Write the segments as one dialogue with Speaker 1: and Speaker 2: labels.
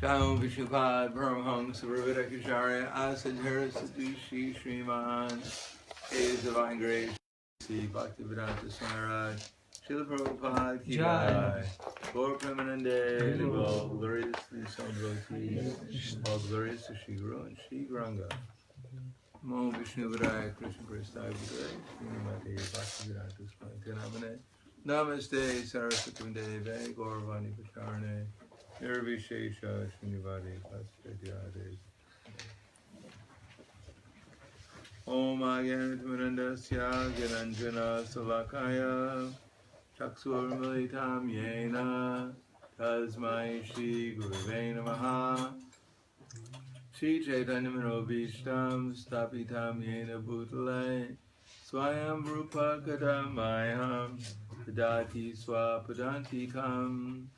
Speaker 1: Jamo Vishnupad Paramhams Sarvadakacharya Asadhara Satushi Sriman His Divine Grace Sri Bhaktivedanta Swaraj Srila Prabhupada Ki Jai Gaur Premanande all glorious to the Son devotees, all glorious to Shri Guru and Shri Granga. Namo Vishnu Vidaya Krishna Prasthaya Vidaya Srimati Bhaktivedanta Swami Tenamane Namaste Saraswati Deve Gauravani Pacharane Nirvishesha Srinivadi Pastradyade Om Agyanatimirandasya Gyananjana Salakaya Chakshur Militam Yena Tasmai Shri Gurave Namaha Shri Chaitanya Manobhishtam Stapitam Yena Bhutale Swayam Rupa Kadamayam Padati Swapadantikam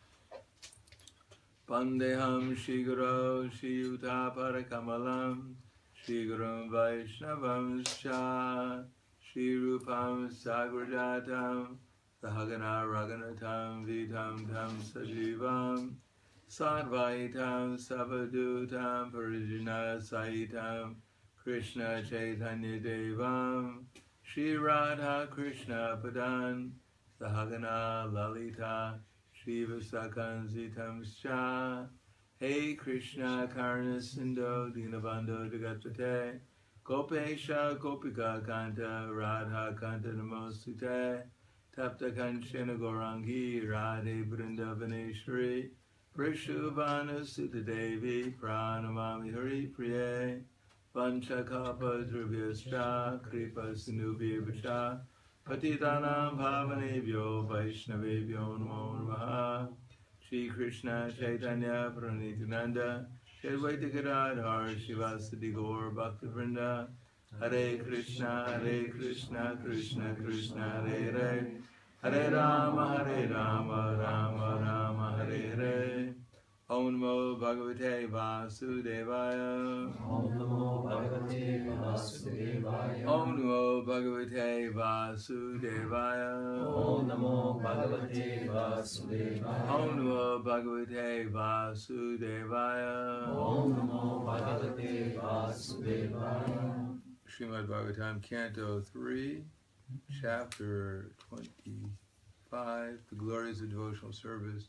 Speaker 1: Pandeham Shri Guru Shri Yuta Parakamalam Shri Guru Vaishnavam Scha Shri Rupam Sagrajatam Sahagana Raganatam Vitam Tam Sajivam Sadvaitam Savadutam Parijana Saitam Krishna Chaitanya Devam Shri Radha Krishna Padan Sahagana Lalita Shiva Sakanzitam Scha Hey Krishna Karna Sindho Dinabandho Jagatate Gopesha Gopika Kanta Radha Kanta Namosute Tapta Kanchana Gorangi Radhe Vrindavaneshwari Prishubhana Sutta Devi Pranamami Hari Priye Vanchakapa Drubhyascha Kripa Sinubhya Vacha Patitanam Bhavanebhyo Vaishnavebhyo Namo Namaha Shri Krishna Chaitanya Pranityananda Shri Advaita Gadadhar Shivasadi Gaur Bhaktivinoda Hare Krishna Krishna Krishna Hare Hare Hare Rama Rama Rama Hare Hare Om Namo Bhagavate Vasudevaya
Speaker 2: Om Namo Bhagavate Vasudevaya.
Speaker 1: Om Namo Bhagavate Vasudevaya.
Speaker 2: Om Namo Bhagavate Vasudevaya.
Speaker 1: Om Namo Bhagavate Vasudevaya.
Speaker 2: Om Namo Bhagavate Vasudevaya.
Speaker 1: Srimad Bhagavatam, Canto 3, Chapter 25, The Glories of Devotional Service,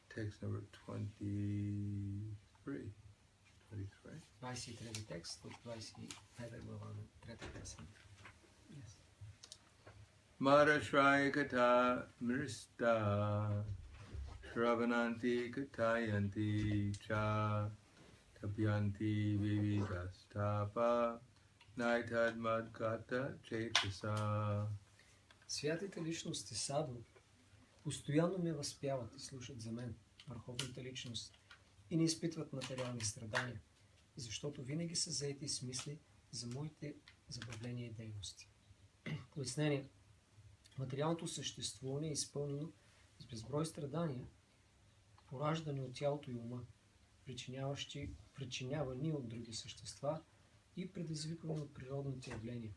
Speaker 1: text number 23.
Speaker 3: 23 текст от 25 глава на 3 песен. Yes.
Speaker 1: Madhashraya Kata Mrista Shravananti Katayanti Cha Tapyanti Vividastapa Naitad Madgata Chetasa.
Speaker 3: Святите личности Саду постоянно ме възпяват и слушат за мен, върховната личност, и не изпитват материални страдания, защото винаги са заети с мисли за моите забавления и дейности. Пояснение. Материалното съществуване е изпълнено с безброй страдания, пораждани от тялото и ума, причинявани от други същества и предизвиквани от природните явления.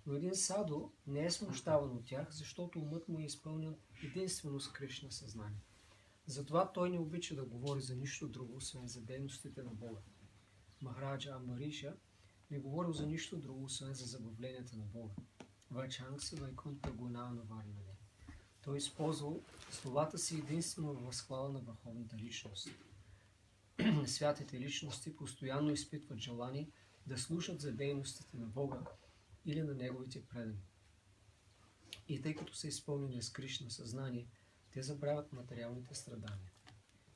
Speaker 3: Но един садо не е смущаван от тях, защото умът му е изпълнен единствено с Кришна съзнание. Затова той не обича да говори за нищо друго, освен за дейностите на Бога. Махараджа Амбариша не говорил за нищо друго, освен за забавленията на Бога. Вачангси Вайкунта Гунавна Варнаде. Той използвал словата си единствено в възхвала на върховната личност. Святите личности постоянно изпитват желание да слушат за дейностите на Бога или на неговите предани. И тъй като са изпълнени с Кришна съзнание, те забравят материалните страдания.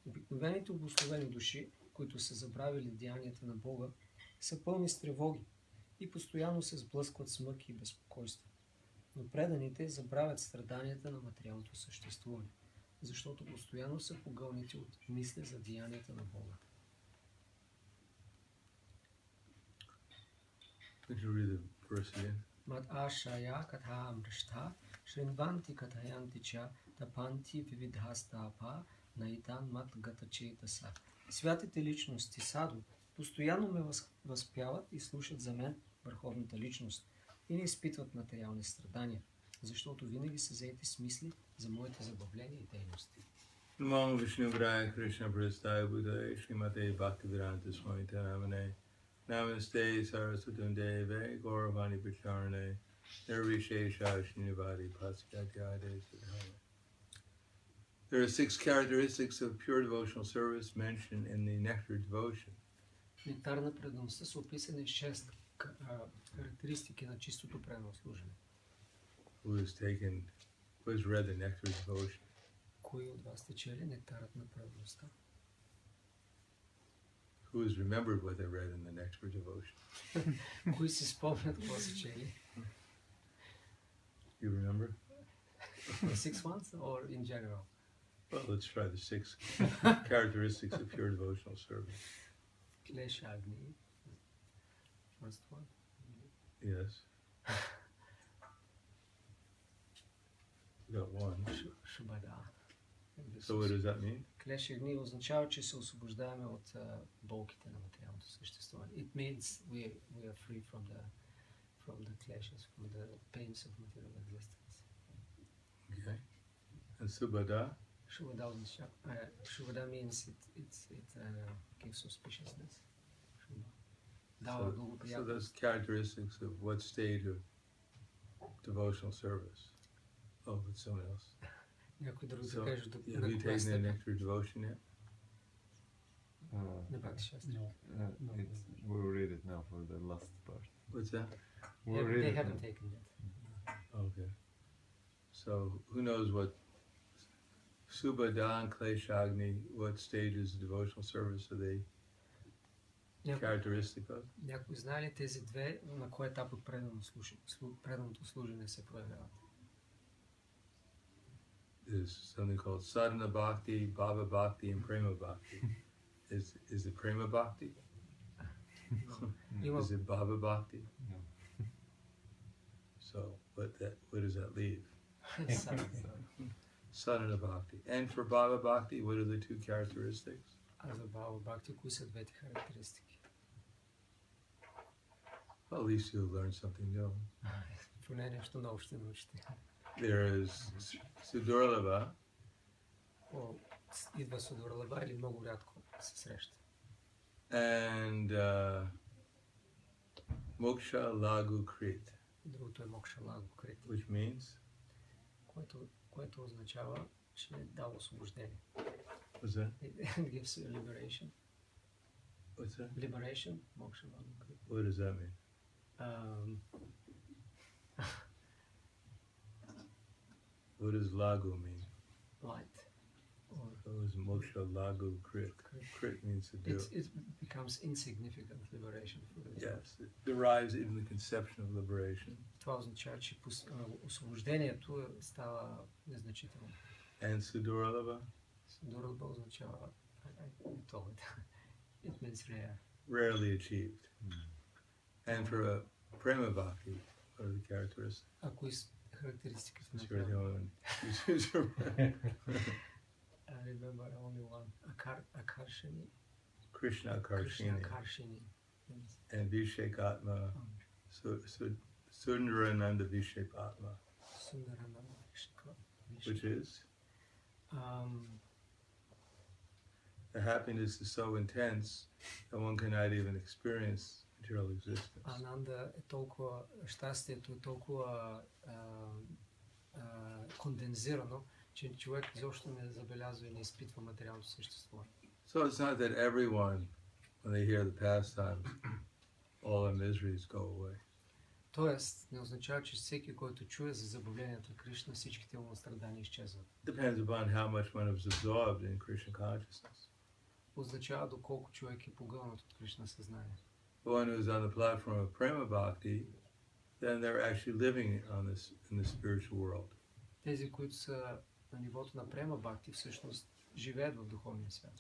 Speaker 3: Обикновените обусловени души, които са забравили деянията на Бога, са пълни с тревоги и постоянно се сблъскват с мъки и безпокойство. Но преданите забравят страданията на материалното съществуване, защото постоянно са погълнати от мисли за деянията на Бога. Мат ашая катха амришта шринванти катаянти ча тапанти вивидхастапа наитан мат гатачетаса. Святите личности Саду постоянно ме възпяват и слушат за мен, върховната личност, и не изпитват материални страдания, защото винаги са заети с мисли за моите забавления и дейности.
Speaker 1: Namo Vishnu Padaya Krishna Prasthaya Buddhaya Srimate Bhaktivedanta Swami Namane Namaste Saraswatam Deve Gauravani Pacharane Nirvishesha Srinivadi Paskatyade Siddhaya. There are 6 characteristics of pure devotional service mentioned in the Nectar Devotion.
Speaker 3: Нектар на предаността са описани 6 характеристики на чистото преданно служене.
Speaker 1: Who has read the Nectar Devotion?
Speaker 3: Кои от вас сте чели нектарът на предаността?
Speaker 1: Who has remembered what they read in the Nectar Devotion?
Speaker 3: Кои си спомнят какво са чели?
Speaker 1: You remember?
Speaker 3: The 6 ones or in general?
Speaker 1: Well, let's try the 6 characteristics of pure devotional service.
Speaker 3: Klesha Agni. First one.
Speaker 1: Yes. You got one.
Speaker 3: Шубада.
Speaker 1: So what does that mean?
Speaker 3: Клеш Агни означава, че се освобождаваме от болките на материалното съществуване. It means we are free from the clashes, from the pains of material existence.
Speaker 1: Okay. And Subhada?
Speaker 3: Shubhada означава, Shubhada means it gives auspiciousness. Дава
Speaker 1: So
Speaker 3: благоприятност.
Speaker 1: those characteristics of what stage of devotional service? Oh, it's someone else.
Speaker 3: Някой друг да
Speaker 1: So,
Speaker 3: каже
Speaker 1: have
Speaker 3: на
Speaker 1: you
Speaker 3: коя
Speaker 1: taken the
Speaker 3: степен.
Speaker 1: Nectar Devotion yet?
Speaker 3: Не пак шестри.
Speaker 4: We'll read it now for the last part.
Speaker 1: What's that?
Speaker 4: We'll read
Speaker 3: They
Speaker 4: it
Speaker 3: haven't
Speaker 4: now.
Speaker 3: taken that.
Speaker 1: Okay. So who knows what Subhada and Kleshagni, what stages of devotional service are they characteristic of?
Speaker 3: Някой знае ли тези две, на кой етап от преданото служене се проявяват?
Speaker 1: There's something called sadhana bhakti, bhava bhakti, and prema bhakti. Is it prema bhakti?
Speaker 3: Има
Speaker 1: Is it bhava bhakti?
Speaker 4: No.
Speaker 1: So what does that leave?
Speaker 3: Sadhana.
Speaker 1: Sadhana bhakti. And for bhava bhakti, what are the 2 characteristics?
Speaker 3: А за Бхава Бхакти, кои са двете характеристики?
Speaker 1: Well, at least you'll learn something new.
Speaker 3: Поне нещо ново ще научите.
Speaker 1: There is Sudurlabha,
Speaker 3: Идва Судурлаба или много рядко се среща.
Speaker 1: and Moksha Lagu Krit,
Speaker 3: Другото е Мокша Лагу Крит,
Speaker 1: which means,
Speaker 3: което означава, че дава освобождение.
Speaker 1: what's that?
Speaker 3: It gives you liberation.
Speaker 1: What's that?
Speaker 3: Liberation, Moksha Лагу Крит.
Speaker 1: What does that mean? What does Lagu mean?
Speaker 3: Light. Or
Speaker 1: So is Moksha Lagu Krit. Krit means to do.
Speaker 3: it becomes insignificant liberation for the
Speaker 1: Yes, it derives even the conception of liberation.
Speaker 3: Това означава, че освобождението става незначително.
Speaker 1: And Sudurlabha,
Speaker 3: Судурлаба означава it means rare.
Speaker 1: rarely achieved. And for a prema bhakti, what are the characteristics?
Speaker 3: А кои са характеристиките на
Speaker 1: Since you're the
Speaker 3: това?
Speaker 1: only one who chooses a-
Speaker 3: I remember only one. Akarshani.
Speaker 1: Krishna
Speaker 3: Krishna
Speaker 1: Karshini
Speaker 3: Karshini. Yes.
Speaker 1: and Vishekatma, Sundarananda Vishekatma,
Speaker 3: Sundarananda Vishka.
Speaker 1: which is
Speaker 3: Um,
Speaker 1: the happiness is so intense that one cannot even experience material existence.
Speaker 3: Ананда е толкова, щастието е толкова кондензирано, че човек изобщо не забелязва и не изпитва материалното съществуване.
Speaker 1: So it's not that everyone, when they hear the pastimes, all their miseries go away.
Speaker 3: Тоест, не означава, че всеки, който чуе за забавлението на Кришна, всичките му страдания изчезват.
Speaker 1: Depends upon how much one is absorbed in Krishna consciousness.
Speaker 3: Означава доколко човек е погълнат от Кришна съзнание.
Speaker 1: The one who's on the platform of Prema Bhakti, then they're actually living in the spiritual world.
Speaker 3: Тези, които са на нивото на Према Бхакти, всъщност живеят в духовния свят.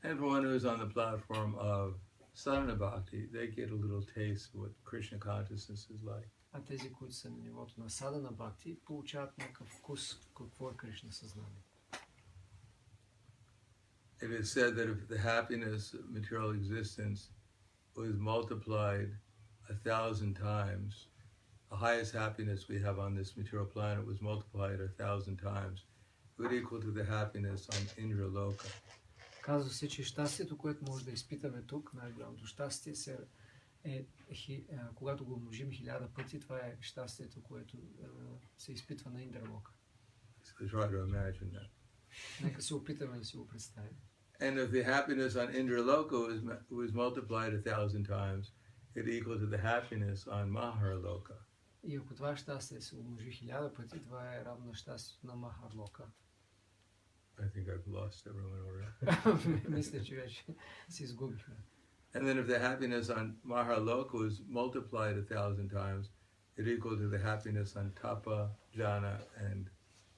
Speaker 1: And for one who's on the platform of Sadhana Bhakti, they get a little taste of what Krishna consciousness is like.
Speaker 3: А тези, които са на нивото на Садана Бхакти, получават някакъв вкус какво е Кришна съзнание.
Speaker 1: It is said that if the happiness of material existence was multiplied 1,000 times, the highest happiness we have on this material planet was multiplied 1,000 times, would equal to the happiness on Indra Loka.
Speaker 3: Казва се, че щастието, което може да изпитаме тук, най-голямото щастие, когато го умножим 1000 пъти, това е щастието, което се изпитва на Индралока.
Speaker 1: So try to imagine that.
Speaker 3: Нека се опитаме да си го представим.
Speaker 1: And if the happiness on Indra Loka was multiplied 1,000 times, it equal to the happiness on Mahar Loka.
Speaker 3: И ако това щастие се умножи 1000 пъти, това е равно на щастието на Махарлока.
Speaker 1: I think I've lost everyone already.
Speaker 3: Мисля, че вече се изгубихме.
Speaker 1: And then if the happiness on Mahar Loka was multiplied 1,000 times, it equal to the happiness on Tapa, Jana, and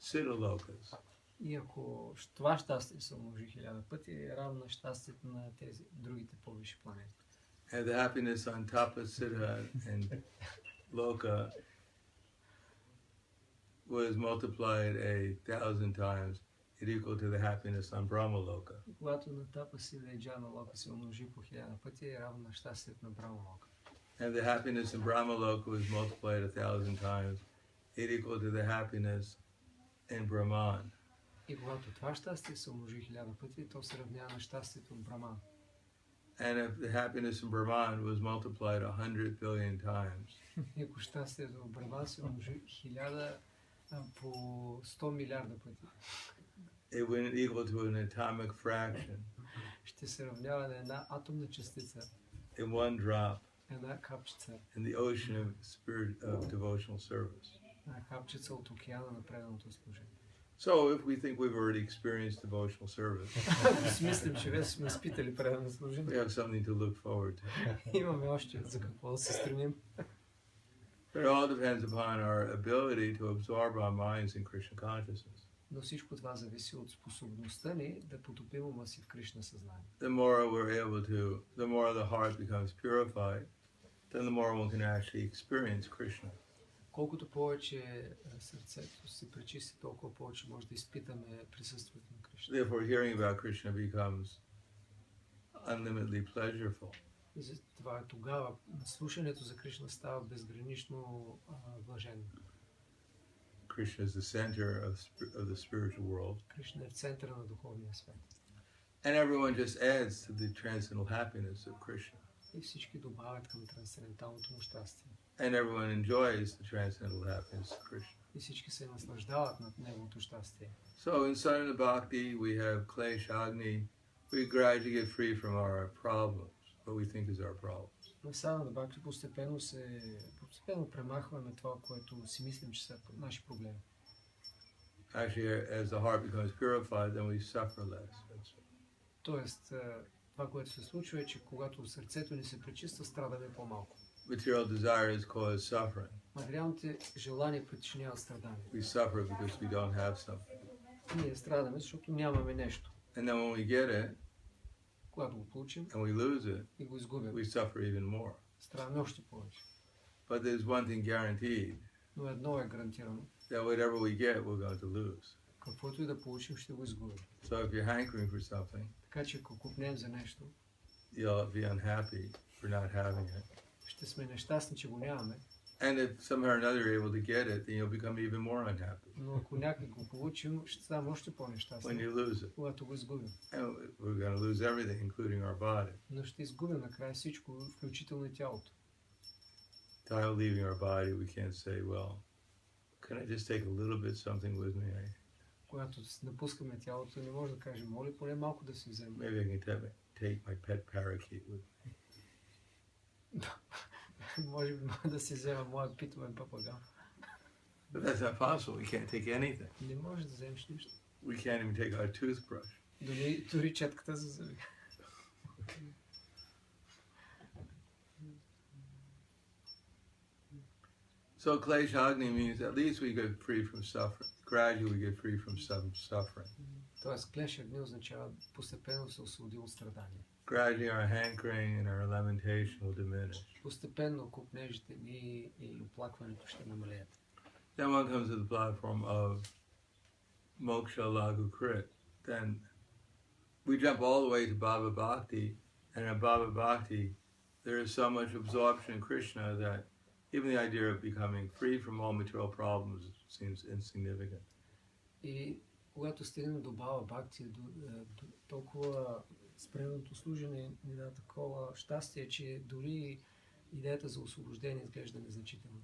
Speaker 1: Siddha Lokas.
Speaker 3: И ако това щастие се умножи 1000 пъти, е равно на щастието на тези другите по-висши планети.
Speaker 1: And the happiness on Tapa, Siddha, and Loka was multiplied 1,000 times, it equal to the happiness on Brahma Loka.
Speaker 3: И когато на Тапа Сида и Джана Лока се умножи по 1000 пъти, е равно на щастието на Брахма Лока.
Speaker 1: And the happiness in Brahma Loka was multiplied 1,000 times, it equal to the happiness in Brahman.
Speaker 3: И когато това щастие се умножи 1000 пъти, то се равнява на щастието от Браман.
Speaker 1: And if the happiness in Brahman was multiplied 100 billion times,
Speaker 3: И ако щастието от Браман се умножи 1000 по 100 милиарда пъти,
Speaker 1: it wouldn't equal to an atomic fraction
Speaker 3: ще се равнява на една атомна частица,
Speaker 1: in one drop
Speaker 3: една капчица,
Speaker 1: in the ocean of spirit of devotional service.
Speaker 3: една капчица от океана на преданото служение.
Speaker 1: So if we think we've already experienced devotional service,
Speaker 3: Ако си мислим, че вече сме изпитали предано
Speaker 1: we
Speaker 3: служение,
Speaker 1: have something to look forward to.
Speaker 3: имаме още за какво да се стремим.
Speaker 1: But it all depends upon our ability to absorb our minds in Krishna consciousness.
Speaker 3: Но всичко това зависи от способността ни да потопим ума си в Кришна съзнание.
Speaker 1: The more the more the heart becomes purified, then the more one can actually experience Krishna.
Speaker 3: Колкото повече сърцето се пречисти, толкова повече може да изпитаме присъствието на Кришна.
Speaker 1: Therefore, hearing about Krishna becomes unlimitedly pleasureful.
Speaker 3: И това тогава слушането за Кришна става безгранично блаженно.
Speaker 1: Krishna is the center of the spiritual world.
Speaker 3: Кришна е в центъра на духовния свят.
Speaker 1: And everyone just adds to the transcendental happiness of Krishna.
Speaker 3: И всички добавят към трансценденталното му щастие.
Speaker 1: And everyone enjoys the transcendental happiness of Krishna.
Speaker 3: И всички се наслаждават над неговото щастие.
Speaker 1: So in Sadhana Bhakti, we have Klesh Agni. We gradually get free from our problems, what we think is our problems.
Speaker 3: В Садхана Бхакти постепенно премахваме това, което си мислим, че са наши проблеми.
Speaker 1: Actually, as the heart becomes purified, then we suffer less.
Speaker 3: Тоест, това, което се случва е, че когато сърцето ни се пречиства, страдаме по-малко.
Speaker 1: Material desires cause suffering.
Speaker 3: Материалните желания причиняват страдания.
Speaker 1: We suffer because we don't have something.
Speaker 3: Ние страдаме, защото нямаме нещо.
Speaker 1: And then when we get it,
Speaker 3: Когато го получим
Speaker 1: and we lose it,
Speaker 3: и го изгубим,
Speaker 1: we suffer even more.
Speaker 3: страдаме още повече.
Speaker 1: But there's one thing guaranteed,
Speaker 3: Но едно е гарантирано.
Speaker 1: that whatever we get, we're going to lose.
Speaker 3: Каквото и да получим, ще го изгубим.
Speaker 1: So if you're hankering for something,
Speaker 3: Така че ако купнем за нещо,
Speaker 1: you'll be unhappy for not having it.
Speaker 3: ще сме нещастни, че го нямаме.
Speaker 1: And if somehow or another you're able to get it, then you'll become even more unhappy
Speaker 3: Но ако някак го получим, ще ставаме още
Speaker 1: when
Speaker 3: по-нещастни,
Speaker 1: you lose it.
Speaker 3: когато го изгубим.
Speaker 1: And we're going to lose everything, including our body.
Speaker 3: Но ще изгубим накрая всичко, включително и тялото.
Speaker 1: While leaving our body, we can't say, well, can I just take a little bit something with me?
Speaker 3: Когато напускаме тялото, не може да кажем, моля поне малко да си вземем.
Speaker 1: Maybe I can take my pet parakeet with me.
Speaker 3: Може би мога да си взема моят питомен папагал.
Speaker 1: But that's not possible. We can't take anything.
Speaker 3: Не може да вземеш нищо.
Speaker 1: We can't even take our toothbrush.
Speaker 3: Дори четката за зъби.
Speaker 1: So Klesh Agni means at least we get free from suffering. Gradually we get free from some suffering.
Speaker 3: Тоест, клеш огни означава постепенно се освободи от страдания.
Speaker 1: Gradually our hankering and our lamentation will diminish.
Speaker 3: Постепенно купнежите ни и оплакването ще намалеят.
Speaker 1: Then one comes to the platform of Moksha Lagu Krit. Then we jump all the way to Baba Bhakti, and in Baba Bhakti there is so much absorption in Krishna that even the idea of becoming free from all material problems seems insignificant.
Speaker 3: И когато стигнем до Бала Бхакти, толкова спременото служене ни дава такова щастие, че дори идеята за освобождение изглежда незначително.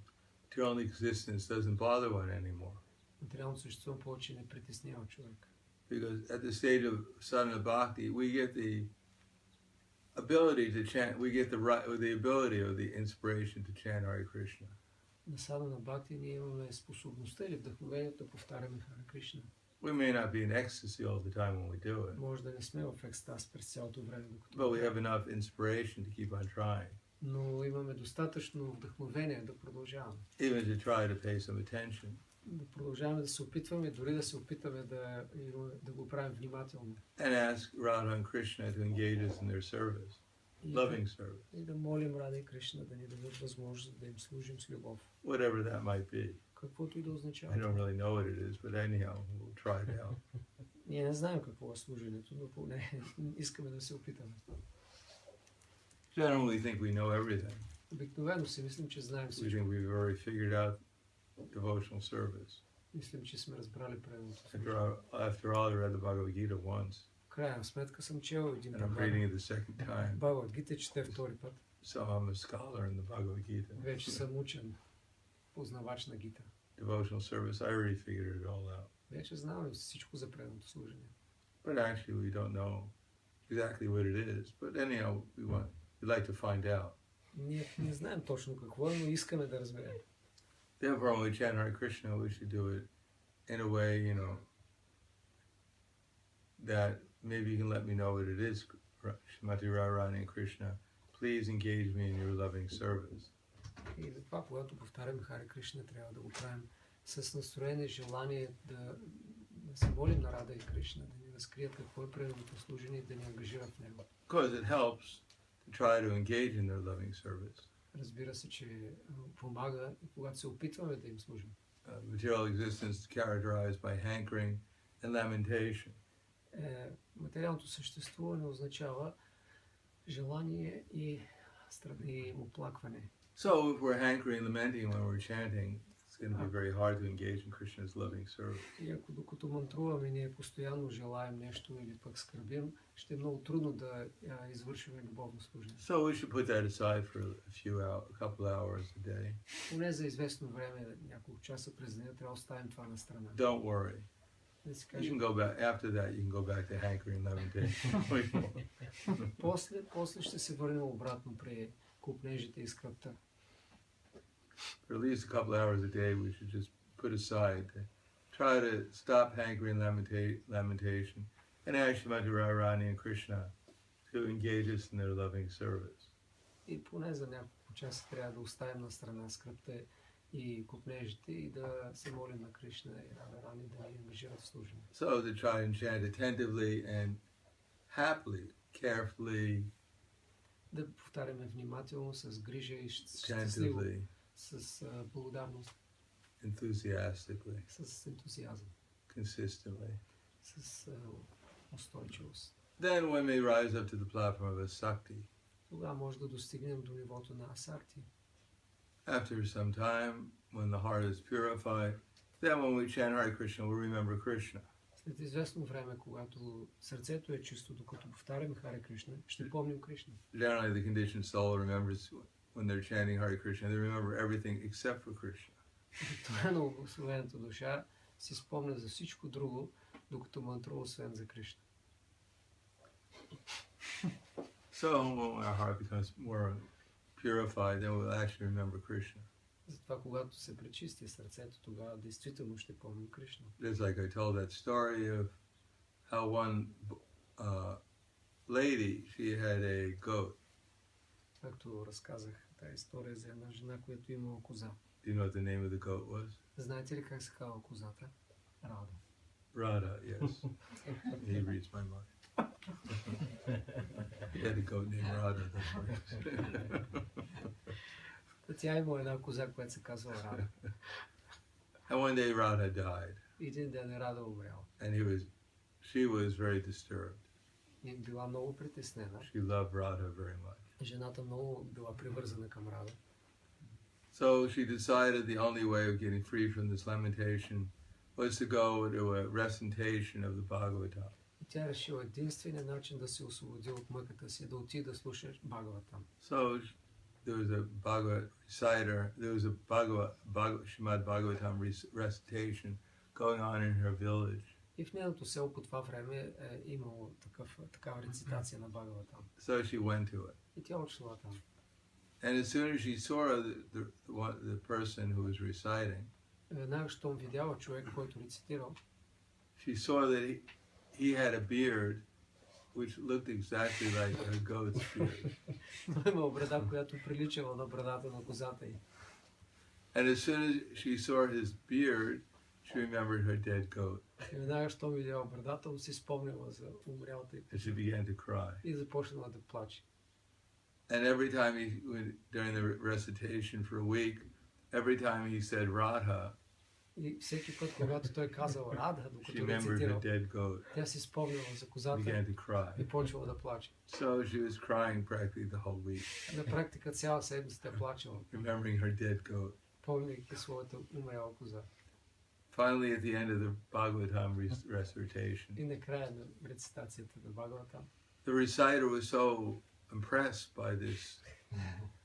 Speaker 1: Material existence doesn't bother one anymore.
Speaker 3: Материалното същество повече не притеснява човек.
Speaker 1: Because at the stage of sadhana bhakti, we get the ability to chant, we get the ability or the inspiration to chant Hare Krishna.
Speaker 3: На Садана Бхакти ние имаме способността или вдъхновението да повтаряме Харе Кришна.
Speaker 1: We may not be in ecstasy all the time when we do it,
Speaker 3: Може да не сме в екстаз през цялото време, докато
Speaker 1: but we have enough inspiration to keep on trying,
Speaker 3: но имаме достатъчно вдъхновение да продължаваме.
Speaker 1: even to try to pay some attention.
Speaker 3: Да продължаваме да се опитваме, дори да се опитаме да го правим внимателно.
Speaker 1: And ask Radha and Krishna to engage us in their service,
Speaker 3: И
Speaker 1: loving service,
Speaker 3: да молим Рада и Кришна да ни дадат възможност да им служим с любов.
Speaker 1: whatever that might be.
Speaker 3: Каквото и да
Speaker 1: I
Speaker 3: означава.
Speaker 1: don't really know what it is, but anyhow, we'll try to help.
Speaker 3: Ние не знаем какво е служенето, но поне искаме да се опитаме.
Speaker 1: Generally think we know everything.
Speaker 3: Обикновено си мислим, че знаем
Speaker 1: We
Speaker 3: всичко.
Speaker 1: think we've already figured out devotional service.
Speaker 3: Мислим, че сме разбрали правилното.
Speaker 1: After all, I read the Bhagavad Gita once,
Speaker 3: В крайна сметка съм чел един
Speaker 1: and I'm
Speaker 3: път.
Speaker 1: reading it the second time.
Speaker 3: Бхагавад Гита чете втори път.
Speaker 1: So I'm a scholar in the Bhagavad Gita.
Speaker 3: Вече съм учен, познавач на Гита.
Speaker 1: Devotional service, I already figured it all out.
Speaker 3: Вече знаме всичко за преданото служение.
Speaker 1: But actually, we don't know exactly what it is. But anyhow, we'd like to find out.
Speaker 3: Ние не знаем точно какво е, но искаме да разберем.
Speaker 1: Therefore, when we chant Hare Krishna, we should do it in a way, that maybe you can let me know what it is. Shrimati Radharani and Krishna, please engage me in your loving service.
Speaker 3: И затова, когато повтаряме Харе Кришна, трябва да го правим с настроение, желание да се молим на Рада и Кришна, да ни разкрият какво е преданото служение и да ни ангажират в него.
Speaker 1: Because it helps to try to engage in their loving service.
Speaker 3: Разбира се, че помага, когато се опитваме да им служим.
Speaker 1: Material existence is characterized by hankering and lamentation.
Speaker 3: Материалното съществуване означава желание и оплакване.
Speaker 1: So if we're hankering and lamenting when we're chanting, it's going to be very hard to engage in Krishna's loving service.
Speaker 3: И ако докато мантруваме, ние постоянно желаем нещо или пък скърбим, ще е много трудно да извършваме любовно служение.
Speaker 1: So we should put that aside for a couple hours a day.
Speaker 3: Поне за известно време, няколко часа през деня, трябва да оставим това на страна.
Speaker 1: Don't worry.
Speaker 3: Да си
Speaker 1: You
Speaker 3: кажем,
Speaker 1: can go back after that. You can go back to hankering and lamentation.
Speaker 3: после ще се върнем обратно при купнежите и скръпта.
Speaker 1: For at least a couple hours a day, we should just put aside to try to stop hankering and lamentation and ask Shrimati Radharani and Krishna to engage us in their loving service.
Speaker 3: И поне за няколко часа трябва да оставим на страна скръпта и купнежите и да се молим на Кришна и Радharani да ни ангажират в служение.
Speaker 1: So to try and chant attentively and happily, carefully,
Speaker 3: Да повтаряме внимателно, с грижа и щастливо,
Speaker 1: attentively,
Speaker 3: с благодарност,
Speaker 1: enthusiastically,
Speaker 3: с ентузиазъм,
Speaker 1: consistently.
Speaker 3: с устойчивост.
Speaker 1: Then we may rise up to the platform of Asakti.
Speaker 3: Тогава може да достигнем до нивото на Асакти.
Speaker 1: After some time, when the heart is purified, then when we chant Hare Krishna, we'll remember Krishna.
Speaker 3: След известно време, когато сърцето е чисто, докато повтаряме Харе Кришна, ще помним Кришна.
Speaker 1: Generally, the conditioned soul remembers when they're chanting Hare Krishna, they remember everything except for Krishna.
Speaker 3: Това на обословената душа си спомня за всичко друго, докато мантрува освен за Кришна.
Speaker 1: So when our heart becomes more purified, then we'll actually remember Krishna.
Speaker 3: Затова, когато се пречисти сърцето, тогава действително ще помним Кришна.
Speaker 1: Just like I told that story of how one lady, she had a goat.
Speaker 3: Както разказах тази история за една жена, която имала коза.
Speaker 1: Do you know what the name of the goat was?
Speaker 3: Знаете ли как се казва козата? Рада.
Speaker 1: Radha, yes. He reads my mind. He had a goat named Radha. That's right.
Speaker 3: Тя има една коза, която се казва Рада.
Speaker 1: And one day Radha died,
Speaker 3: Един ден Рада умряла.
Speaker 1: and she was very disturbed.
Speaker 3: И била много притеснена.
Speaker 1: She loved Radha very much.
Speaker 3: Жената много била привързана към Рада.
Speaker 1: So she decided the only way of getting free from this lamentation was to go to a recitation of the Bhagavatam.
Speaker 3: И тя решила единственият начин да се освободи от мъката си, да отиде да слуша Бхагаватам.
Speaker 1: So there was a Bhagavad reciter, there was a Srimad Bhagavatam recitation going on in her village.
Speaker 3: И в нейното село по това време е имало такава рецитация на Бхагаватам.
Speaker 1: So she went to it.
Speaker 3: И тя отшла там.
Speaker 1: And as soon as she saw the person who was reciting,
Speaker 3: Веднага, щом видяла човек, който рецитирал,
Speaker 1: she saw that he had a beard which looked exactly like a goat's beard.
Speaker 3: имал брада, която приличала на брадата на козата й.
Speaker 1: And as soon as she saw his beard, she remembered her dead goat.
Speaker 3: И веднага, щом видяла брадата, му си спомнила за умрялата й
Speaker 1: And she began to cry.
Speaker 3: и започнала да плаче.
Speaker 1: And every time during the recitation for a week, every time he said Radha,
Speaker 3: И всеки път, когато той казал Радha,
Speaker 1: she
Speaker 3: докато
Speaker 1: remembered her
Speaker 3: рецитирал,
Speaker 1: dead goat.
Speaker 3: тя си спомнила за козата
Speaker 1: Began to cry.
Speaker 3: и почвала да плаче.
Speaker 1: So she was crying practically the whole week,
Speaker 3: На практика цяла седмица тя плачела,
Speaker 1: remembering her dead goat.
Speaker 3: помняйки своята умряла коза.
Speaker 1: Finally, at the end of the Bhagavatam recitation,
Speaker 3: И накрая на рецитацията на Бхагаватам,
Speaker 1: the reciter was so impressed by this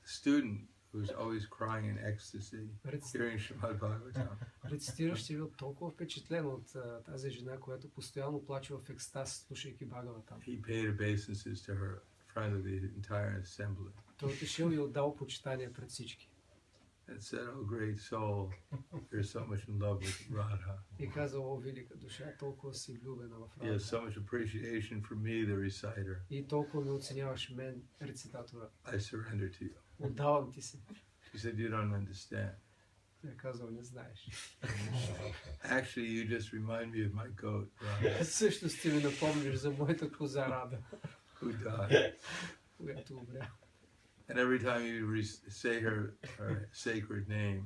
Speaker 1: student who was always crying in ecstasy, hearing Srimad Bhagavatam.
Speaker 3: рецитиращият бил толкова впечатлен от тази жена, която постоянно плаче в екстаз, слушайки Бхагаватам.
Speaker 1: He paid obeisances to her in front of the entire assembly
Speaker 3: Той отишъл и отдал почитание пред всички.
Speaker 1: and said, "Oh, great soul, you're so much in love with Radha.
Speaker 3: И казал: о, велика душа, толкова си влюбена в
Speaker 1: You have
Speaker 3: Радha.
Speaker 1: so much appreciation for me, the reciter.
Speaker 3: И толкова ме оценяваш мен, рецитатора.
Speaker 1: I surrender to you."
Speaker 3: Отдавам ти се.
Speaker 1: She said, "You don't understand.
Speaker 3: Той казал: не знаеш.
Speaker 1: Actually, you just remind me of my goat, Radha,
Speaker 3: Също ти ми напомниш за моята коза Рада,
Speaker 1: who died.
Speaker 3: която умря.
Speaker 1: And every time you say her sacred name,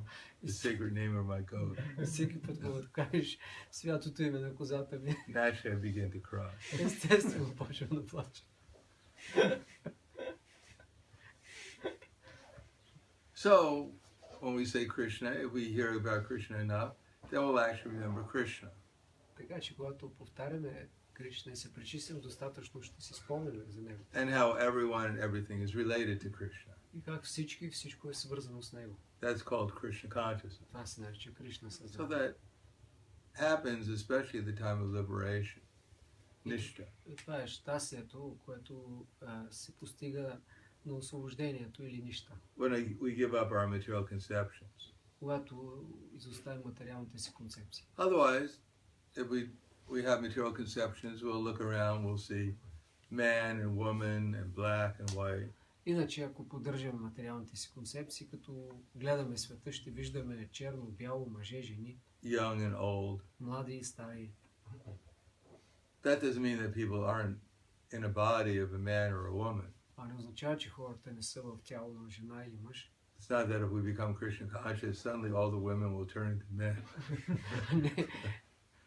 Speaker 1: the sacred name of my goat,
Speaker 3: И всеки път, когато кажеш святото име на козата ми,
Speaker 1: naturally I begin to cry.
Speaker 3: естествено почвам да плача.
Speaker 1: So, when we say Krishna, if we hear about Krishna enough, then we'll actually remember Krishna.
Speaker 3: Така че, когато повтаряме Кришна и се причислим достатъчно, ще си спомняме за него.
Speaker 1: And how everyone and everything is related to Krishna.
Speaker 3: И как всичко е свързано с него.
Speaker 1: That's called Krishna consciousness.
Speaker 3: Това се нарича Кришна
Speaker 1: So
Speaker 3: съзнание.
Speaker 1: that happens especially at the time of liberation. Nishta.
Speaker 3: И това е щастието, което се постига на освобождението или нища.
Speaker 1: When we give up our material conceptions.
Speaker 3: Когато изоставим материалните си концепции.
Speaker 1: Otherwise, if we have material conceptions, we'll look around, we'll see man and woman and black and white.
Speaker 3: Иначе, ако поддържаме материалните си концепции, като гледаме света, ще виждаме черно, бяло, мъже, жени,
Speaker 1: Young and old.
Speaker 3: млади и стари.
Speaker 1: That doesn't mean that people aren't in a body of a man or a woman.
Speaker 3: А не означава, че хората не са в тяло на жена или мъж.
Speaker 1: It's not that if we become Krishna conscious, suddenly all the women will turn into men.
Speaker 3: Не,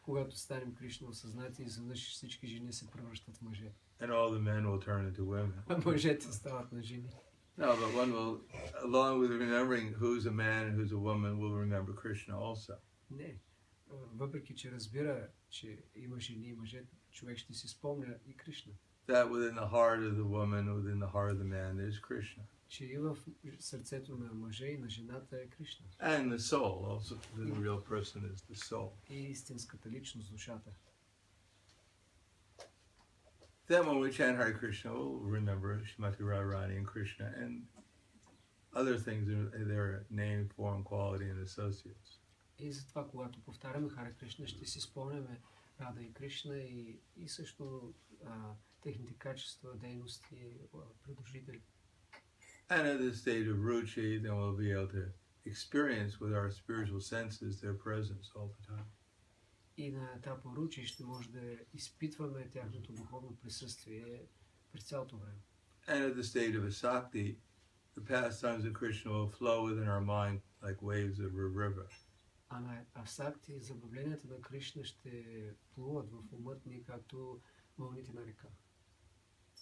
Speaker 3: когато станем Кришна осъзнати, изведнъж всички жени се превръщат в мъже.
Speaker 1: And all the men will turn into women.
Speaker 3: А мъжете стават на жени.
Speaker 1: No, but one will, along with remembering who's a man and who's a woman, will remember Krishna also.
Speaker 3: Не. Въпреки, че разбира, че има жени и мъже, човек ще си спомня и Кришна.
Speaker 1: That within the heart of the woman, within the heart of the man, there's Krishna.
Speaker 3: Че и в сърцето на мъжа и на жената е Кришна.
Speaker 1: And the soul, also the real person is the soul.
Speaker 3: И истинската личност, душата.
Speaker 1: Then when we chant Hare Krishna, we'll remember Shrimati Radharani and Krishna and other things in their name, form, quality, and associates.
Speaker 3: И затова, когато повтаряме Харе Кришна, ще си спомняме Рада и Кришна и също техните качества, дейности, придружители.
Speaker 1: And at the stage of Ruchi, then we'll be able to experience with our spiritual senses their presence all the time.
Speaker 3: И на етапа Ручи ще може да изпитваме тяхното духовно присъствие през цялото време.
Speaker 1: And at the stage of Asakti, the pastimes of Krishna will flow within our mind like waves of a river.
Speaker 3: А на Асакти забавленията на Кришна ще плуват в умът ни, както вълните на река.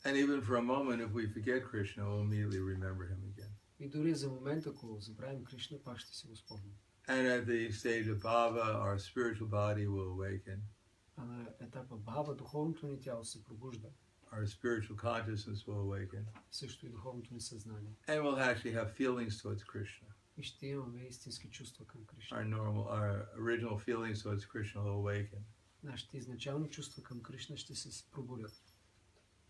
Speaker 1: And even for a moment, if we forget Krishna, we'll immediately remember him again.
Speaker 3: И дори за момент, ако забравим Кришна, пак ще си го спомним.
Speaker 1: And at the stage of bhava, our spiritual body will awaken.
Speaker 3: А на етапа бхава духовното ни тяло се пробужда.
Speaker 1: Our spiritual consciousness will awaken.
Speaker 3: Също и духовното ни съзнание.
Speaker 1: And we'll actually have feelings towards Krishna.
Speaker 3: И ще имаме истински чувства към Кришна.
Speaker 1: Our original feelings towards Krishna will awaken.
Speaker 3: Нашите изначални чувства към Кришна ще се пробудят.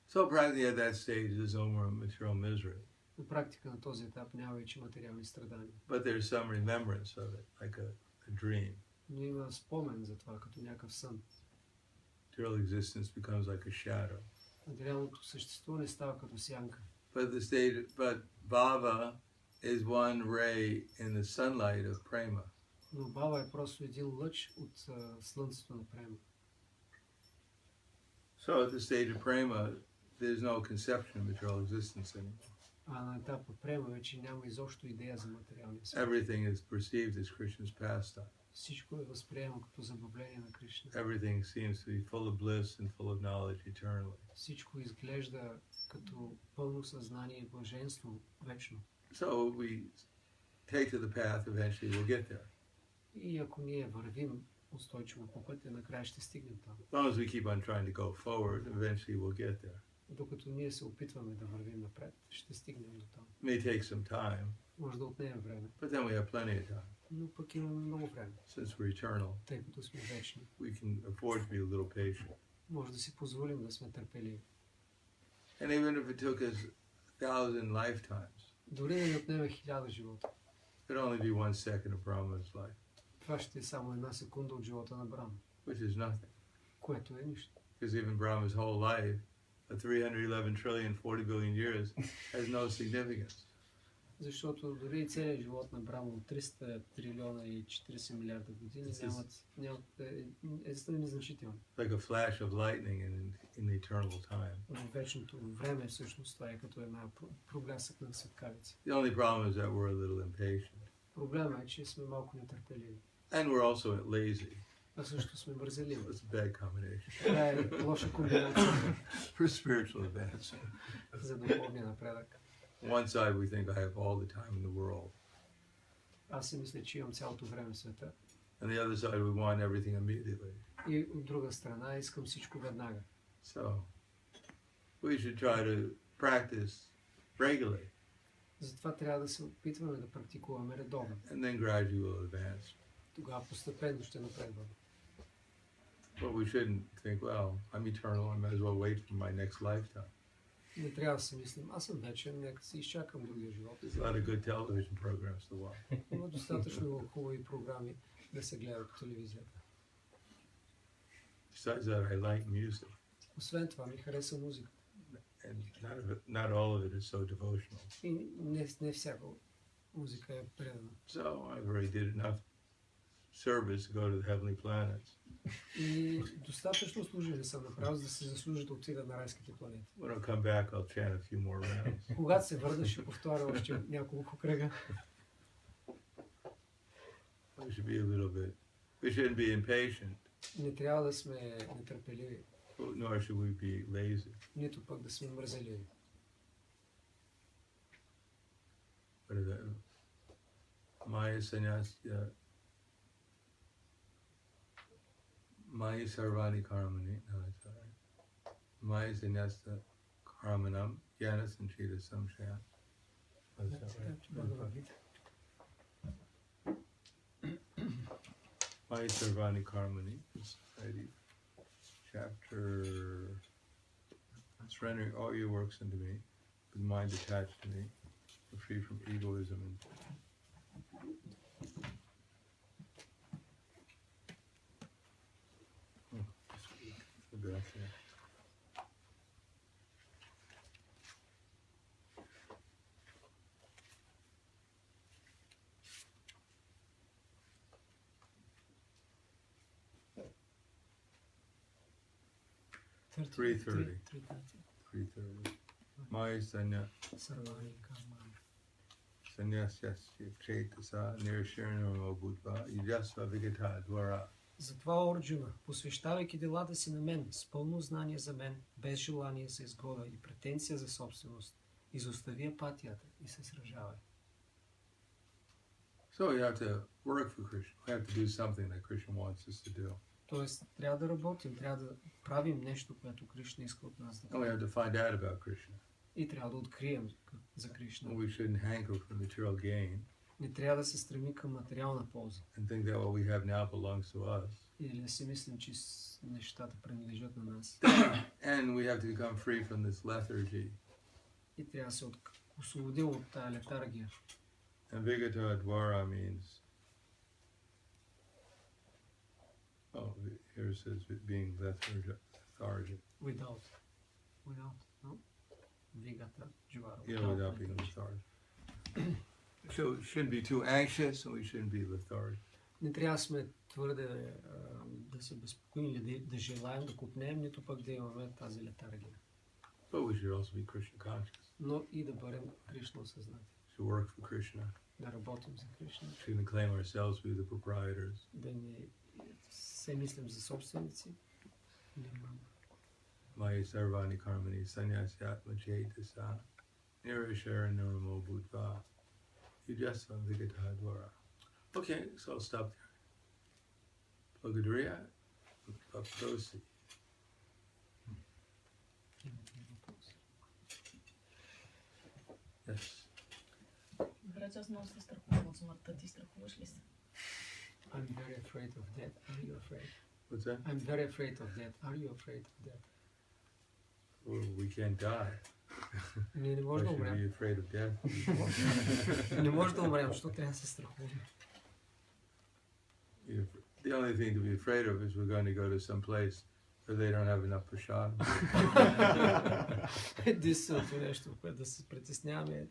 Speaker 1: So practically at that stage, there's no more material misery.
Speaker 3: На практика на този етап няма вече материални страдания.
Speaker 1: But there's some remembrance of it, like a dream.
Speaker 3: Но има спомен за това, като някакъв сън.
Speaker 1: Material existence becomes like a shadow.
Speaker 3: Материалното съществуване става като сянка.
Speaker 1: But bhava is one ray in the sunlight of prema.
Speaker 3: Но бава е просто един лъч от слънцето на према.
Speaker 1: So at the stage of prema, there's no conception of material existence anymore.
Speaker 3: А на етапа према вече няма изобщо идея за материалния свят.
Speaker 1: Everything is perceived as Krishna's pastime.
Speaker 3: Всичко е възприема като забавление на Кришна.
Speaker 1: Everything seems to be full of bliss and full of knowledge eternally.
Speaker 3: Всичко изглежда като пълно съзнание и блаженство вечно.
Speaker 1: So we take to the path, eventually we'll get there.
Speaker 3: И ако ние вървим устойчиво по пътя, накрая ще стигнем там.
Speaker 1: As long as we keep on trying to go forward, eventually we'll get there.
Speaker 3: Докато ние се опитваме да вървим напред, ще стигнем до там.
Speaker 1: It may take some time,
Speaker 3: Може да отнеме време,
Speaker 1: but then we have plenty of time.
Speaker 3: но пък имаме много време,
Speaker 1: Since we're eternal,
Speaker 3: тъй като сме вечни.
Speaker 1: we can afford to be a little patient.
Speaker 3: Може да си позволим да сме търпеливи.
Speaker 1: And even if it took us 1,000 lifetimes,
Speaker 3: Дори да ни отнеме 1000 живота.
Speaker 1: it'd only be 1 second of Brahma's life,
Speaker 3: Това ще е само една секунда от живота на Брама,
Speaker 1: which is nothing.
Speaker 3: което е нищо.
Speaker 1: Because even Brahma's whole life, at 311 trillion, 40 billion years, has no significance.
Speaker 3: Защото дори и целият живот на Брама от 300 трилиона и 40 милиарда години е незначително.
Speaker 1: Like a flash of lightning in the eternal time.
Speaker 3: В вечното време всъщност това е като една проблясък на светкавица.
Speaker 1: The only problem is that we're a little impatient.
Speaker 3: Проблема е, че сме малко нетърпеливи.
Speaker 1: And we're also lazy.
Speaker 3: А също сме бързеливи.
Speaker 1: It's a bad combination.
Speaker 3: Това е лоша комбинация
Speaker 1: For spiritual advance.
Speaker 3: за духовния напредък.
Speaker 1: On one side, we think I have all the time in the world.
Speaker 3: Аз си мисля, че имам цялото време в света.
Speaker 1: On the other side, we want everything immediately.
Speaker 3: И от друга страна искам всичко веднага.
Speaker 1: So, we should try to practice regularly,
Speaker 3: Затова трябва да се опитваме да практикуваме редовно.
Speaker 1: and then gradually we'll advance.
Speaker 3: Тогава постепенно ще напредваме.
Speaker 1: But we shouldn't think, well, I'm eternal, I might as well wait for my next lifetime.
Speaker 3: Не трябва да си мислим, аз съм вечен, нека си изчакам другия живот.
Speaker 1: There's a lot of good television programs to watch.
Speaker 3: Има достатъчно хубави програми да се гледат по телевизията.
Speaker 1: Besides that, I like music,
Speaker 3: Освен това ми хареса музика.
Speaker 1: and not all of it is so devotional.
Speaker 3: И не всяка музика е предана.
Speaker 1: So I've already did enough service to go to the heavenly planets.
Speaker 3: И достатъчно служили съм направил, за да се заслужат да отида на райските планети.
Speaker 1: When I come back, I'll chant a few more rounds.
Speaker 3: Когато се върна, ще повторя още няколко кръга.
Speaker 1: We should be a little bit. We shouldn't be impatient,
Speaker 3: Не трябва да сме нетърпеливи,
Speaker 1: nor should we be lazy.
Speaker 3: нито пък да сме мързеливи.
Speaker 1: What is that? Maya sannyasya. Maya sarvani karmani. No, that's all right. Maya sannyasya karmanam. Jnana sanchita samshaya. That's all right. Maya sarvani karmani. Society. Chapter. Surrendering all your works unto me, with mind attached to me, free from egoism and Three thirty. 3:30. Maya
Speaker 3: Сарвани кармани.
Speaker 1: sannyasya chetasa nirshirnamo budva yajasva vigata dvara.
Speaker 3: Затова, Орджуна, посвещавайки делата си на мен, с пълно знание за мен, без желание за изгода и претенция за собственост, изостави апатията и се сражавай.
Speaker 1: So we have to work for Krishna. We have to do something that Krishna wants us to do.
Speaker 3: Тоест, трябва да работим, трябва да правим нещо, което Кришна иска от нас да
Speaker 1: And we
Speaker 3: правим.
Speaker 1: have to find out about Krishna.
Speaker 3: И трябва да открием за Кришна.
Speaker 1: We shouldn't hanker for material gain
Speaker 3: Не трябва да се стреми към материална полза.
Speaker 1: and think that what we have now belongs to us.
Speaker 3: Или да си мислим, че нещата принадлежат на нас.
Speaker 1: And we have to become free from this lethargy.
Speaker 3: И трябва да се освободим от тази летаргия.
Speaker 1: And Vigata Dwara means, here it says being lethargic.
Speaker 3: Without, no? Вигата, джвара.
Speaker 1: Yeah, without being lethargic. So we shouldn't be too anxious and we shouldn't be lethargic.
Speaker 3: Не трябва да сме твърде да се безпокоим или да желаем да купнем, нито пък да имаме тази летаргия.
Speaker 1: But we should also be Krishna conscious.
Speaker 3: Но и да бъдем Кришна осъзнати.
Speaker 1: To work for Krishna.
Speaker 3: Да работим за Кришна.
Speaker 1: Shouldn't claim ourselves to be the proprietors.
Speaker 3: Да не се мислим за собственици.
Speaker 1: Maya sarvani karmani sanyasyatma chetasa nirashara nirmo bhutva yujasvam vigata dvara. Okay, so I'll stop there. Благодаря. Въпроси. Yes.
Speaker 5: Брат, аз много се страхувам от смъртта. Ти страхуваш ли се?
Speaker 3: I'm very afraid of death. Are you afraid?
Speaker 1: What's that?
Speaker 3: I'm very afraid of death. Are you afraid of death?
Speaker 1: Well, we can't die.
Speaker 3: Ние не
Speaker 1: Why
Speaker 3: можем да
Speaker 1: should we be
Speaker 3: умрем.
Speaker 1: afraid of death?
Speaker 3: Не може да умрем, защото трябва да се страхуваме.
Speaker 1: The only thing to be afraid of is we're going to go to some place where they don't have enough prasad.
Speaker 3: Единственото нещо, което да се притесняваме е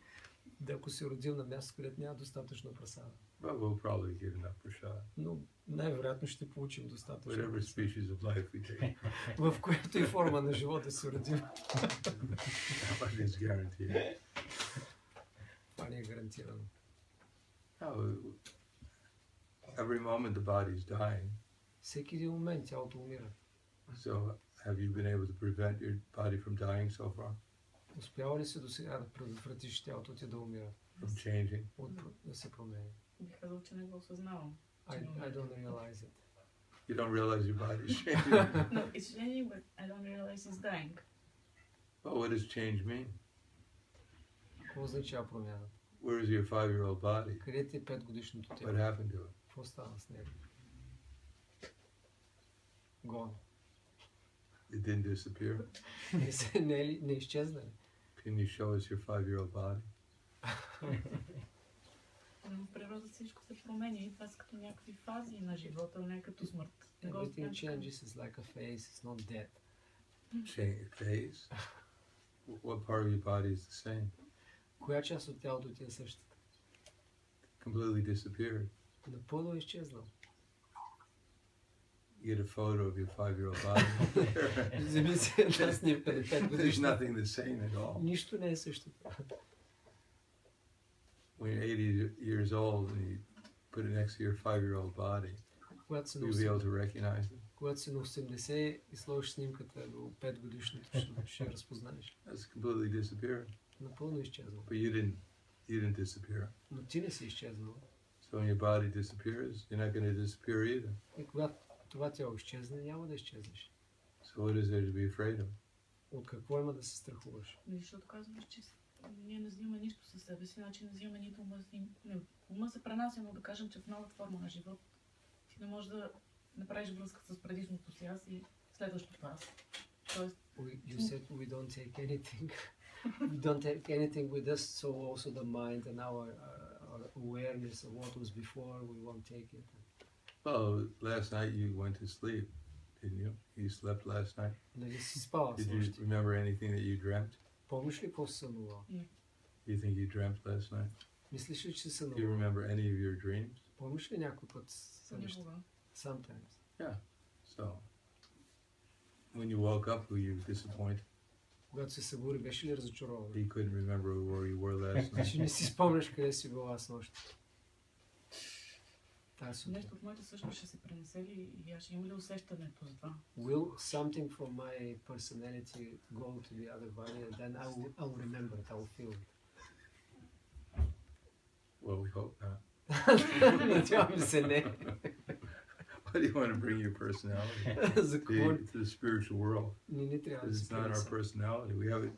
Speaker 3: да ако се родил на място, където няма достатъчно прасада.
Speaker 1: But we'll probably get enough prasad.
Speaker 3: Но най-вероятно ще получим достатъчно
Speaker 1: Whatever
Speaker 3: прасада.
Speaker 1: species of life we take.
Speaker 3: В която и форма на живота се родим.
Speaker 1: That is guaranteed.
Speaker 3: Това не е гарантирано.
Speaker 1: No, every moment the body's dying.
Speaker 3: Всеки един момент тялото умира.
Speaker 1: So have you been able to prevent your body from dying so far?
Speaker 3: Успява ли се до сега да предотвратиш тялото ти да умира?
Speaker 1: From changing?
Speaker 3: Да се променя?
Speaker 5: Бих казал, че не го осъзнавам.
Speaker 3: I don't realize it.
Speaker 1: You don't realize your body's changing.
Speaker 5: No, it's changing, but I don't realize it's dying.
Speaker 1: Well, what does change mean?
Speaker 3: Какво означава промяна?
Speaker 1: Where is your 5-year-old body?
Speaker 3: Къде ти е 5-годишното
Speaker 1: What
Speaker 3: тяло?
Speaker 1: happened to it?
Speaker 3: Какво става с него? Гон.
Speaker 1: It didn't disappear.
Speaker 3: Не изчезна ли?
Speaker 1: Can you show us your 5-year-old body?
Speaker 5: Но в природа всичко се променя и това са като някакви фази на живота, не като смърт. Не го
Speaker 3: Everything
Speaker 5: успявам.
Speaker 3: changes, it's like a phase, it's not dead.
Speaker 1: Change phase? What part of your body is the same?
Speaker 3: Коя част от тялото ти е същата?
Speaker 1: Completely disappeared.
Speaker 3: Напълно е изчезнал.
Speaker 1: You get a photo of your 5-year-old body.
Speaker 3: Вземи си една снимка на 5
Speaker 1: There's
Speaker 3: годишна.
Speaker 1: nothing the same at all.
Speaker 3: Нищо не е същото.
Speaker 1: When you're 80 years old and you put it next to your 5-year-old body,
Speaker 3: Когато си на
Speaker 1: you'll be able
Speaker 3: 80,
Speaker 1: to recognize it.
Speaker 3: когато си на 80 и сложиш снимката до 5 годишното, ще я разпознаеш.
Speaker 1: That's completely disappeared.
Speaker 3: Напълно изчезнал.
Speaker 1: But you didn't disappear.
Speaker 3: Но ти не си изчезнал.
Speaker 1: So when your body disappears, you're not going to disappear either.
Speaker 3: И когато това тяло изчезне, няма да изчезнеш.
Speaker 1: So what is there to be afraid of?
Speaker 3: От какво има да се страхуваш?
Speaker 5: Защото казваш, че ние не взимаме нищо със себе си, значи не взимаме нито ума си. Ума се пренася, но да кажем, че в новата форма на живот ти не можеш да направиш връзка с предишното си аз и следващото аз. Тоест,
Speaker 3: You said we don't take anything. We don't take anything with us, so also the mind and our awareness of what was before, we won't take it.
Speaker 1: Well, last night you went to sleep, didn't you? You slept last night.
Speaker 3: Нали си спала
Speaker 1: Did
Speaker 3: с
Speaker 1: you
Speaker 3: нощи?
Speaker 1: remember anything that you dreamt?
Speaker 3: Помниш ли какво си сънувал?
Speaker 1: You think you dreamt last night?
Speaker 3: Мислиш ли, че си
Speaker 1: Do you
Speaker 3: сънувал?
Speaker 1: remember any of your dreams?
Speaker 3: Помниш ли някой път сънища?
Speaker 5: понякога.
Speaker 3: Sometimes.
Speaker 1: So, when you woke up, were you disappointed?
Speaker 3: Когато се събуди, беше ли разочарован?
Speaker 1: You couldn't remember where you were last night.
Speaker 3: Значи не си спомняш къде си била с нощ. Тази сутрин.
Speaker 5: Нещо от моята същност ще се пренесе ли и аз ще имам ли усещането за това?
Speaker 3: Will something from my personality go to the other body and then I will remember it, I will feel it.
Speaker 1: Well, we hope not.
Speaker 3: Надявам се не.
Speaker 1: Why do you want to bring your personality
Speaker 3: За какво
Speaker 1: to the spiritual world?
Speaker 3: не трябва да
Speaker 1: Because
Speaker 3: се
Speaker 1: it's not our
Speaker 3: пренесе?
Speaker 1: personality. We have it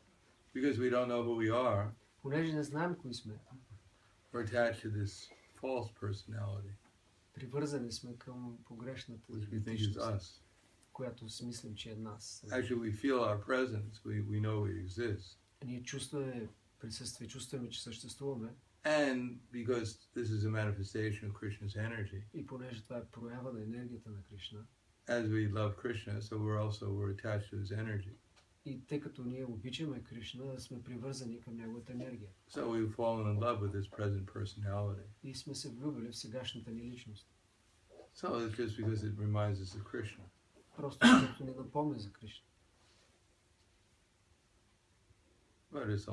Speaker 1: because we don't know who we are.
Speaker 3: Понеже не знаем кои сме,
Speaker 1: We're attached to this false personality,
Speaker 3: привързани сме към погрешната
Speaker 1: which we think is
Speaker 3: идентичност,
Speaker 1: us.
Speaker 3: която си мислим, че е нас.
Speaker 1: Actually, we feel our presence. We know we exist.
Speaker 3: Ние чувстваме присъствие, чувстваме, че съществуваме
Speaker 1: And because this is a manifestation of Krishna's energy,
Speaker 3: и понеже това е проява на енергията на Кришна,
Speaker 1: as we love Krishna, so we're attached to his energy.
Speaker 3: и тъй като ние обичаме Кришна, сме привързани към неговата енергия.
Speaker 1: So we've fallen in love with his present personality.
Speaker 3: И сме се влюбили в сегашната ни личност.
Speaker 1: So it's just because it reminds us of Krishna.
Speaker 3: Просто защото ни напомня за Кришна.
Speaker 1: But it's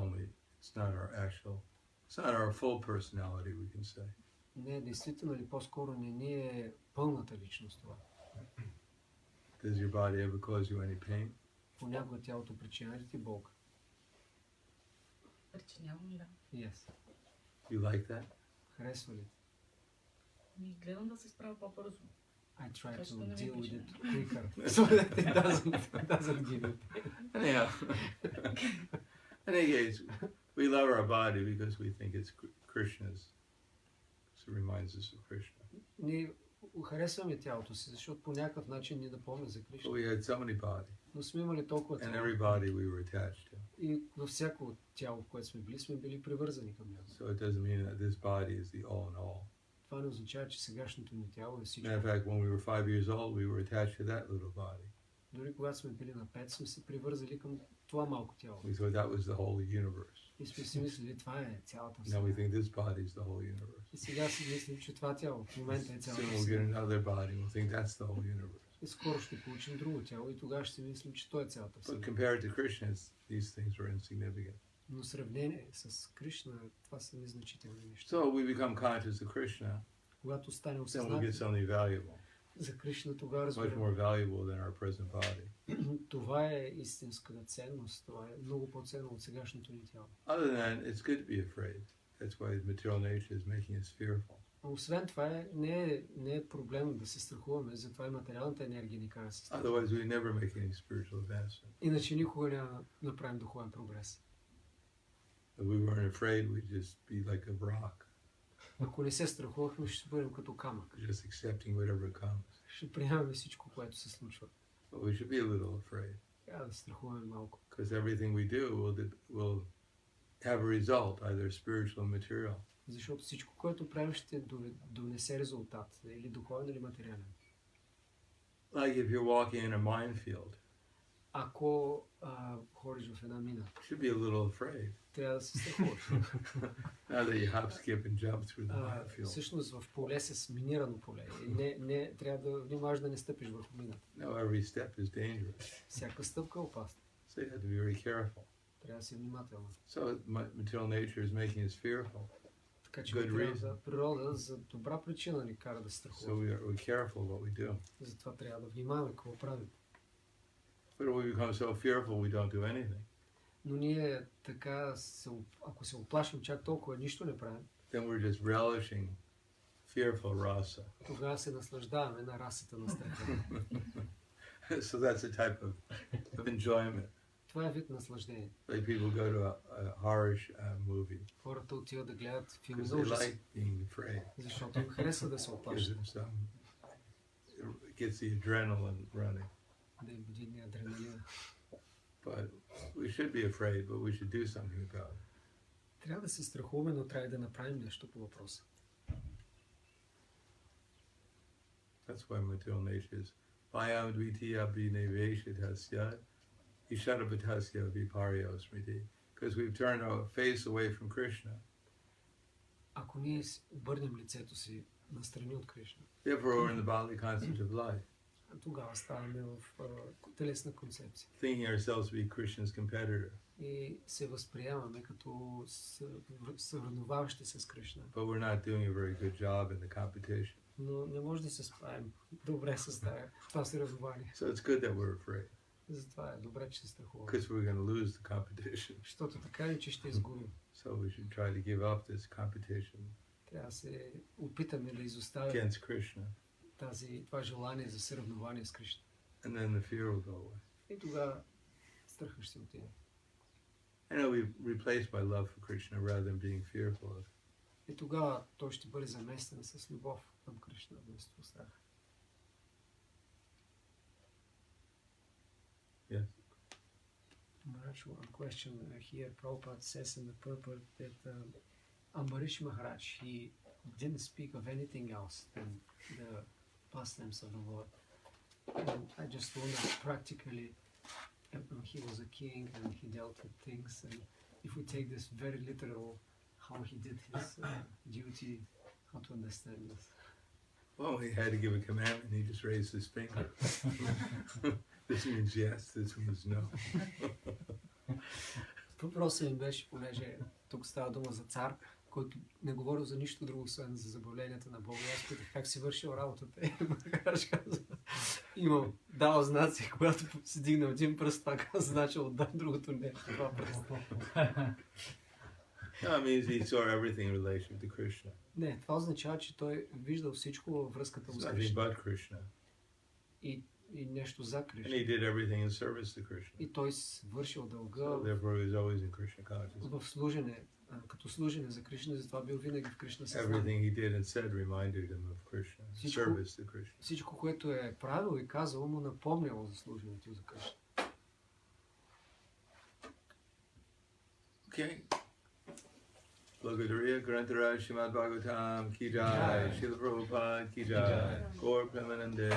Speaker 1: not our full personality, we can say.
Speaker 3: Не, действително или по-скоро не ни е пълната личност това.
Speaker 1: Does your body ever cause you any pain?
Speaker 3: Понякога тялото причинява ли ти болка?
Speaker 5: Причинявам ли, да.
Speaker 3: Yes.
Speaker 1: You like that?
Speaker 3: Харесва ли?
Speaker 5: Ми гледам да се справя по-бързо.
Speaker 3: I try
Speaker 5: Така че
Speaker 3: to
Speaker 5: да не ми
Speaker 3: deal with
Speaker 5: причинява.
Speaker 3: it quicker. So that it doesn't give you pain.
Speaker 1: Anyhow, in any case, we love our body because we think it's Krishna's. So it reminds us of Krishna.
Speaker 3: Ние харесваме тялото си, защото по някакъв начин ни напомня за
Speaker 1: But
Speaker 3: Кришна.
Speaker 1: we had so many bodies,
Speaker 3: Но сме имали толкова
Speaker 1: and
Speaker 3: тяло.
Speaker 1: every body we were attached to.
Speaker 3: И във всяко тяло, в което сме били привързани към него.
Speaker 1: So it doesn't mean that this body is the all in all.
Speaker 3: Това не означава, че сегашното ни тяло е всичко.
Speaker 1: Matter of fact, when we were 5 years old, we were attached to that little body.
Speaker 3: Дори когато сме били на 5, сме се привързали към това малко тяло.
Speaker 1: We thought that was the whole universe.
Speaker 3: И сме си мислили, това е цялата
Speaker 1: Now we
Speaker 3: вселена.
Speaker 1: think this body is the whole universe.
Speaker 3: И сега си мислим, че това тяло в момента е цялата
Speaker 1: Soon we'll get
Speaker 3: вселена.
Speaker 1: another body and we'll think that's the whole universe.
Speaker 3: И скоро ще получим друго тяло и тогава ще си мислим, че то е цялата
Speaker 1: But
Speaker 3: вселена.
Speaker 1: compared to Krishna, these things are insignificant.
Speaker 3: Но в сравнение с Кришна, това са незначителни неща.
Speaker 1: So we become conscious of Krishna,
Speaker 3: Когато стане
Speaker 1: then we'll
Speaker 3: осъзнат
Speaker 1: get something valuable,
Speaker 3: за Кришна, тогава
Speaker 1: much
Speaker 3: разбираме.
Speaker 1: more valuable than our present body.
Speaker 3: Това е истинската ценност. Това е много по-ценно от сегашното ни тяло.
Speaker 1: Other than that, it's good to be afraid. That's why material nature is making us fearful.
Speaker 3: Освен това, не е проблем да се страхуваме, затова и материалната енергия ни кара да се страхуваме.
Speaker 1: Otherwise, we never make any spiritual advancement.
Speaker 3: Иначе никога няма да направим духовен прогрес.
Speaker 1: If we weren't afraid, we'd just be like a rock,
Speaker 3: Ако не се страхувахме, ще бъдем като камък.
Speaker 1: just accepting whatever comes.
Speaker 3: Ще приемаме всичко, което се случва.
Speaker 1: But we should be a little afraid,
Speaker 3: Трябва да се страхуваме малко.
Speaker 1: because everything we do will have a result, either spiritual or material.
Speaker 3: Защото всичко, което правим, ще донесе резултат. Или духовен, или материален.
Speaker 1: Like if you're walking in a minefield,
Speaker 3: Ако ходиш в една мина,
Speaker 1: you should be a little afraid.
Speaker 3: трябва да се страхуваш.
Speaker 1: Not that you hop, skip, and jump through the minefield.
Speaker 3: Всъщност в поле с минирано поле. И не трябва да внимаваш да не стъпиш върху мината.
Speaker 1: No, every step is dangerous.
Speaker 3: Всяка стъпка е опасна.
Speaker 1: So you have to be very careful.
Speaker 3: Трябва да си внимателна.
Speaker 1: So material nature is making us fearful.
Speaker 3: Така че
Speaker 1: Good
Speaker 3: материалната природа за добра причина ни кара да се
Speaker 1: So
Speaker 3: страхуваме.
Speaker 1: we're careful what we do.
Speaker 3: Затова трябва да внимаваме какво правим.
Speaker 1: But if we become so fearful, we don't do anything.
Speaker 3: Но ние така, ако се оплашим чак толкова, нищо не правим,
Speaker 1: Then we're just relishing fearful rasa.
Speaker 3: тогава се наслаждаваме на расата на страха.
Speaker 1: So that's a type of enjoyment.
Speaker 3: Това е вид наслаждение.
Speaker 1: Like people go to a horror movie
Speaker 3: Хората отиват да гледат филми
Speaker 1: because
Speaker 3: за
Speaker 1: they
Speaker 3: ужас,
Speaker 1: like being afraid.
Speaker 3: защото им харесва да се
Speaker 1: Gives
Speaker 3: оплашат,
Speaker 1: them some, it gets the adrenaline running.
Speaker 3: да им будни адреналина.
Speaker 1: But we should be afraid, but we should do something about it.
Speaker 3: Трябва да се страхуваме, но трябва да направим нещо по въпроса.
Speaker 1: That's why material nature is Vayam dvitiya bhineveshitasya isharapatasya viparyo smriti. Because we've turned our face away from Krishna.
Speaker 3: Ако ние обърнем лицето си настрани от Кришна,
Speaker 1: Therefore, we're in the bodily concept of life,
Speaker 3: тогава ставаме в телесна концепция
Speaker 1: thinking ourselves to be Krishna's competitor.
Speaker 3: и се възприемаме като съревноваващи се с Кришна.
Speaker 1: But we're not doing a very good job in the competition.
Speaker 3: Но не може да се справим добре с това съревнование.
Speaker 1: So it's good that we're afraid,
Speaker 3: Затова е добре, че се страхуваме.
Speaker 1: because we're going to lose the competition.
Speaker 3: Защото така ли, че ще изгубим.
Speaker 1: So we should try to give up this competition
Speaker 3: Трябва да се опитаме да изоставим
Speaker 1: against Krishna,
Speaker 3: това желание за съревнование с Кришна.
Speaker 1: and then the fear will go away.
Speaker 3: И тогава страхът ще отиде.
Speaker 1: And it'll be replaced by love for Krishna rather than being fearful of it.
Speaker 3: И тогава той ще бъде заместен с любов към Кришна, вместо страх.
Speaker 1: Yes.
Speaker 3: Maharaj, one question here. Prabhupada says in the purport that Ambarish Maharaj, he didn't speak of anything else than the pastimes of the Lord. And I just wonder, practically, he was a king and he dealt with things. And if we take this very literal, how he did his duty, how to understand this?
Speaker 1: Well, he had to give a commandment. He just raised his finger. This means yes. This means no.
Speaker 3: Въпросът ми беше, понеже тук става дума за цар, който не говорил за нищо друго, освен за забавленията на Бога. Аз питах как си вършил работата. И Махарадж каза, имам дал знаци, когато си дигнал един пръст, това каза, значи отдай другото не, това пръст.
Speaker 1: No, it means he saw everything in relation to Krishna.
Speaker 3: Не, това означава, че той виждал всичко във връзката му
Speaker 1: It's
Speaker 3: с
Speaker 1: nothing
Speaker 3: Кришна.
Speaker 1: but Krishna.
Speaker 3: И нещо за
Speaker 1: And
Speaker 3: Кришна.
Speaker 1: he did everything in service to Krishna.
Speaker 3: И той вършил дълга
Speaker 1: So therefore he was always in Krishna consciousness.
Speaker 3: в служене, като служене за Кришна, затова бил винаги в Кришна съзнание.
Speaker 1: Everything he did and said reminded him of Krishna. Service to Krishna.
Speaker 3: Всичко, което е правил и казал, му напомняло за служенето за Кришна.
Speaker 1: Okay. Благодаря, Грантарaj Шримад Бхагаватам, Ki Jai, Srila Prabhupada, Ki Jai, Gaur Premanande.